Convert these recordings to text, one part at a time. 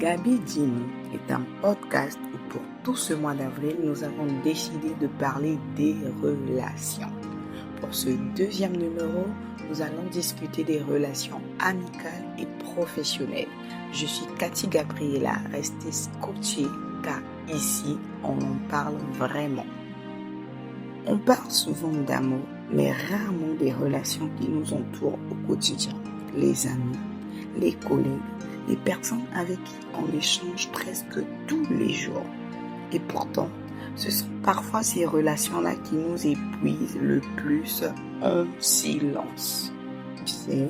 Gabi Dino est un podcast où pour tout ce mois d'avril, nous avons décidé de parler des relations. Pour ce deuxième numéro, nous allons discuter des relations amicales et professionnelles. Je suis Cathy Gabriela, restez scotchée car ici, on en parle vraiment. On parle souvent d'amour, mais rarement des relations qui nous entourent au quotidien. Les amis, les collègues, les personnes avec qui on échange presque tous les jours. Et pourtant, ce sont parfois ces relations-là qui nous épuisent le plus en silence. Tu sais,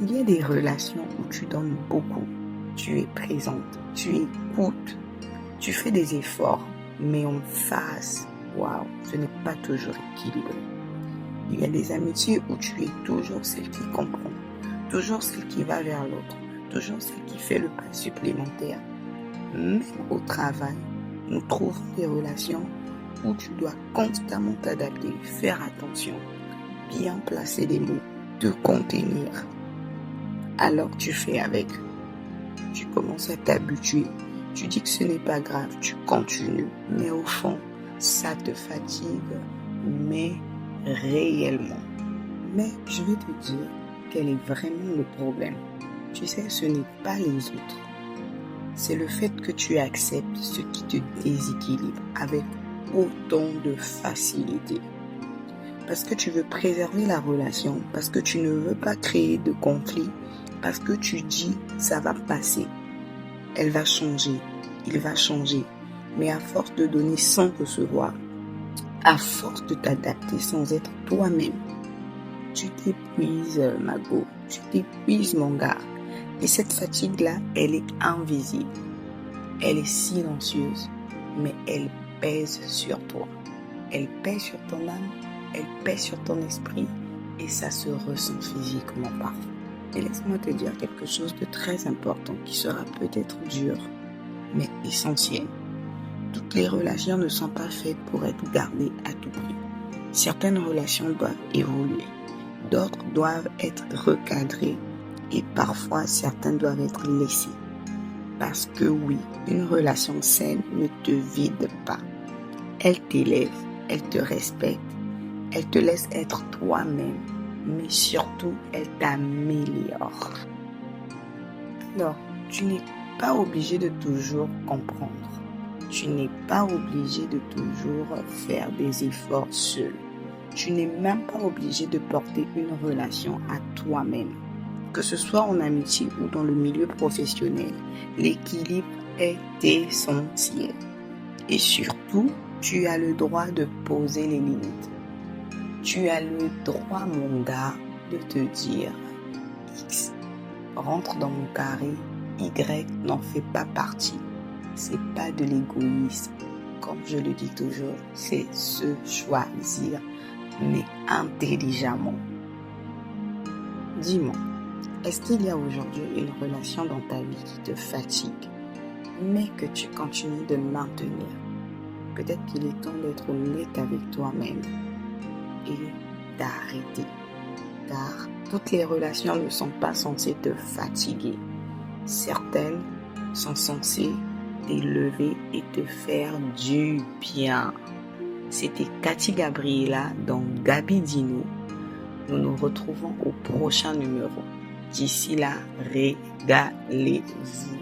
il y a des relations où tu donnes beaucoup, tu es présente, tu écoutes, tu fais des efforts, mais en face, waouh, ce n'est pas toujours équilibré. Il y a des amitiés où tu es toujours celle qui comprend, toujours celle qui va vers l'autre, toujours celle qui fait le pas supplémentaire. Même au travail, nous trouvons des relations où tu dois constamment t'adapter, faire attention, bien placer les mots, te contenir. Alors tu fais avec. Tu commences à t'habituer. Tu dis que ce n'est pas grave, tu continues. Mais au fond, ça te fatigue, mais réellement. Mais je vais te dire quel est vraiment le problème. Tu sais, ce n'est pas les autres. C'est le fait que tu acceptes ce qui te déséquilibre avec autant de facilité. Parce que tu veux préserver la relation, parce que tu ne veux pas créer de conflit, parce que tu dis ça va passer, elle va changer, il va changer. Mais à force de donner sans recevoir, à force de t'adapter sans être toi-même, tu t'épuises, ma go, tu t'épuises, mon gars. Et cette fatigue-là, elle est invisible. Elle est silencieuse, mais elle pèse sur toi. Elle pèse sur ton âme, elle pèse sur ton esprit et ça se ressent physiquement parfois. Et laisse-moi te dire quelque chose de très important qui sera peut-être dur, mais essentiel. Toutes les relations ne sont pas faites pour être gardées à tout prix. Certaines relations doivent évoluer, d'autres doivent être recadrées et parfois certaines doivent être laissées. Parce que oui, une relation saine ne te vide pas. Elle t'élève, elle te respecte, elle te laisse être toi-même, mais surtout elle t'améliore. Alors, tu n'es pas obligé de toujours comprendre. Tu n'es pas obligé de toujours faire des efforts seul. Tu n'es même pas obligé de porter une relation à toi-même. Que ce soit en amitié ou dans le milieu professionnel, l'équilibre est essentiel. Et surtout, tu as le droit de poser les limites. Tu as le droit, mon gars, de te dire X rentre dans mon carré, Y n'en fait pas partie. C'est pas de l'égoïsme. Comme je le dis toujours, c'est se choisir, mais intelligemment. Dis-moi, est-ce qu'il y a aujourd'hui une relation dans ta vie qui te fatigue, mais que tu continues de maintenir? Peut-être qu'il est temps d'être honnête avec toi-même et d'arrêter. Car toutes les relations ne sont pas censées te fatiguer. Certaines sont censées t'élever et te faire du bien. C'était Cathy Gabriela dans Gabi Dino. Nous nous retrouvons au prochain numéro. D'ici là, régalez-vous.